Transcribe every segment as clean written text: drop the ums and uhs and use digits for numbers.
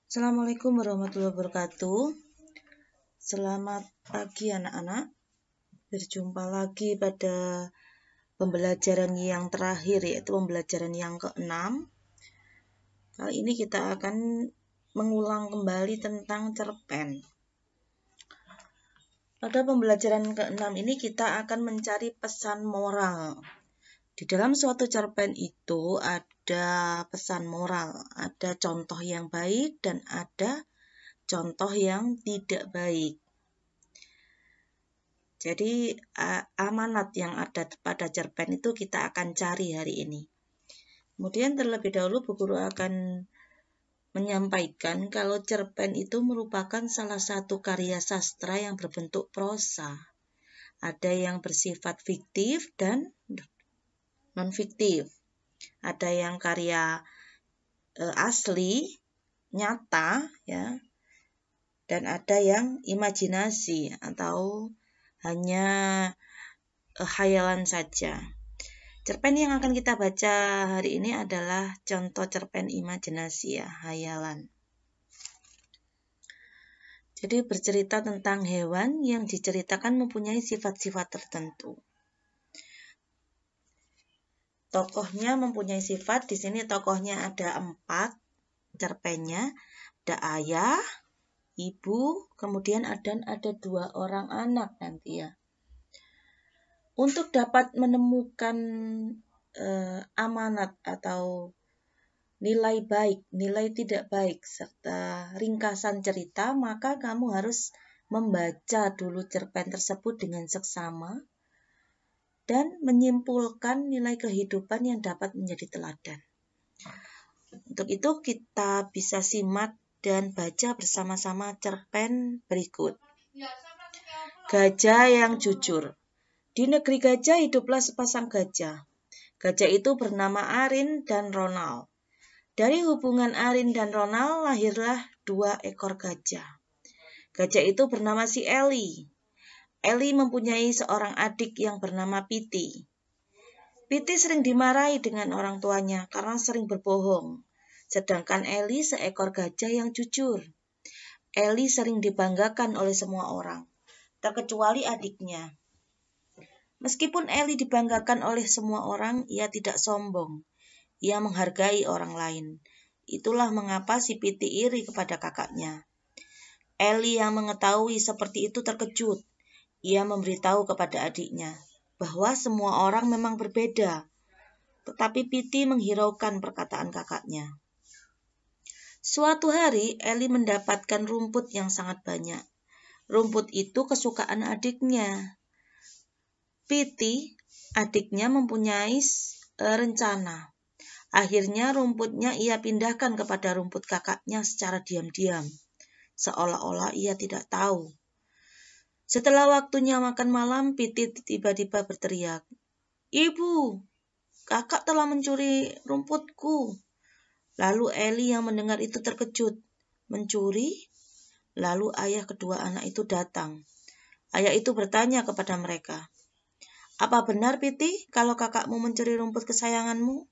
Assalamualaikum warahmatullahi wabarakatuh. Selamat pagi anak-anak. Berjumpa lagi pada pembelajaran yang terakhir, yaitu pembelajaran yang ke-6. Kali ini kita akan mengulang kembali tentang cerpen. Pada pembelajaran ke-6 ini kita akan mencari pesan moral. Di dalam suatu cerpen itu ada pesan moral, ada contoh yang baik dan ada contoh yang tidak baik. Jadi amanat yang ada pada cerpen itu kita akan cari hari ini. Kemudian terlebih dahulu Bu Guru akan menyampaikan kalau cerpen itu merupakan salah satu karya sastra yang berbentuk prosa. Ada yang bersifat fiktif dan non-fiktif. Ada yang karya asli, nyata, ya, dan ada yang imajinasi atau hanya khayalan saja. Cerpen yang akan kita baca hari ini adalah contoh cerpen imajinasi, ya, khayalan. Jadi bercerita tentang hewan yang diceritakan mempunyai sifat-sifat tertentu. Tokohnya mempunyai sifat, di sini tokohnya ada 4 cerpennya. Ada ayah, ibu, kemudian ada 2 orang anak nanti, ya. Untuk dapat menemukan amanat atau nilai baik, nilai tidak baik, serta ringkasan cerita, maka kamu harus membaca dulu cerpen tersebut dengan seksama dan menyimpulkan nilai kehidupan yang dapat menjadi teladan. Untuk itu kita bisa simak dan baca bersama-sama cerpen berikut. Gajah yang jujur. Di negeri gajah hiduplah sepasang gajah. Gajah itu bernama Arin dan Ronald. Dari hubungan Arin dan Ronald lahirlah 2 ekor gajah. Gajah itu bernama si Eli. Eli mempunyai seorang adik yang bernama Piti. Piti sering dimarahi dengan orang tuanya karena sering berbohong. Sedangkan Eli seekor gajah yang jujur. Eli sering dibanggakan oleh semua orang, terkecuali adiknya. Meskipun Eli dibanggakan oleh semua orang, ia tidak sombong. Ia menghargai orang lain. Itulah mengapa si Piti iri kepada kakaknya. Eli yang mengetahui seperti itu terkejut. Ia memberitahu kepada adiknya bahwa semua orang memang berbeda. Tetapi Piti menghiraukan perkataan kakaknya. Suatu hari, Eli mendapatkan rumput yang sangat banyak. Rumput itu kesukaan adiknya. Piti, adiknya mempunyai rencana. Akhirnya rumputnya ia pindahkan kepada rumput kakaknya secara diam-diam, seolah-olah ia tidak tahu. Setelah waktunya makan malam, Piti tiba-tiba berteriak, "Ibu, kakak telah mencuri rumputku." Lalu Eli yang mendengar itu terkejut. Mencuri? Lalu ayah kedua anak itu datang. Ayah itu bertanya kepada mereka, "Apa benar, Piti, kalau kakakmu mencuri rumput kesayanganmu?"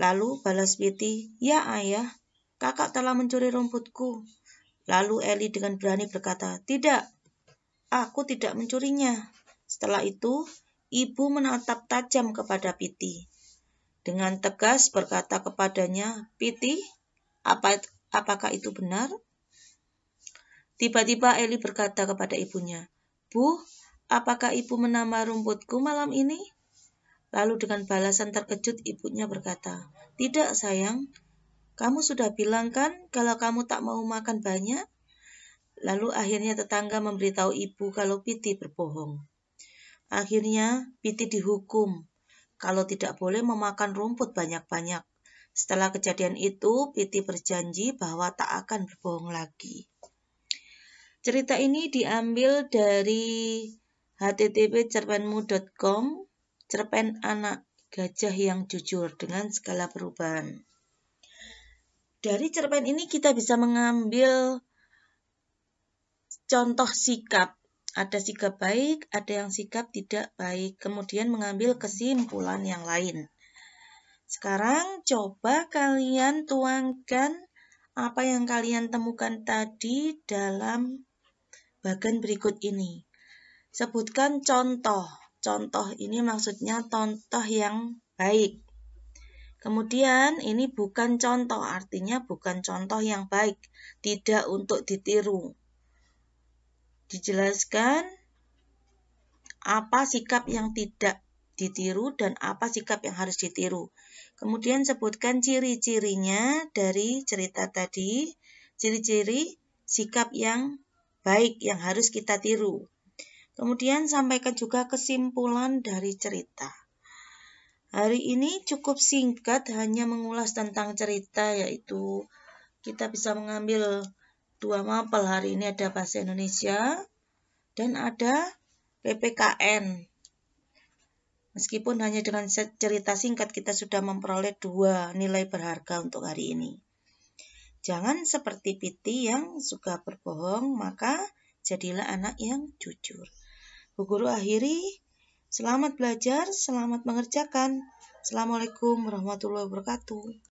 Lalu balas Piti, "Ya ayah, kakak telah mencuri rumputku." Lalu Eli dengan berani berkata, "Tidak, aku tidak mencurinya." Setelah itu, ibu menatap tajam kepada Piti. Dengan tegas berkata kepadanya, "Piti, apakah itu benar?" Tiba-tiba Eli berkata kepada ibunya, "Bu, apakah ibu menambah rumputku malam ini?" Lalu dengan balasan terkejut ibunya berkata, "Tidak sayang, kamu sudah bilang kan kalau kamu tak mau makan banyak?" Lalu akhirnya tetangga memberitahu ibu kalau Piti berbohong. Akhirnya Piti dihukum kalau tidak boleh memakan rumput banyak-banyak. Setelah kejadian itu, Piti berjanji bahwa tak akan berbohong lagi. Cerita ini diambil dari http://cerpenmu.com, cerpen anak gajah yang jujur dengan segala perubahan. Dari cerpen ini kita bisa mengambil contoh sikap. Ada sikap baik, ada yang sikap tidak baik. Kemudian mengambil kesimpulan yang lain. Sekarang coba kalian tuangkan apa yang kalian temukan tadi dalam bagian berikut ini. Sebutkan contoh. Contoh ini maksudnya contoh yang baik. Kemudian ini bukan contoh, artinya bukan contoh yang baik, tidak untuk ditiru. Dijelaskan apa sikap yang tidak ditiru dan apa sikap yang harus ditiru. Kemudian sebutkan ciri-cirinya dari cerita tadi, ciri-ciri sikap yang baik yang harus kita tiru. Kemudian sampaikan juga kesimpulan dari cerita. Hari ini cukup singkat, hanya mengulas tentang cerita, yaitu kita bisa mengambil 2 mapel. Hari ini ada bahasa Indonesia dan ada PPKN. Meskipun hanya dengan cerita singkat kita sudah memperoleh 2 nilai berharga untuk hari ini. Jangan seperti Piti yang suka berbohong, maka jadilah anak yang jujur. Bu Guru akhiri, selamat belajar, selamat mengerjakan. Assalamualaikum warahmatullahi wabarakatuh.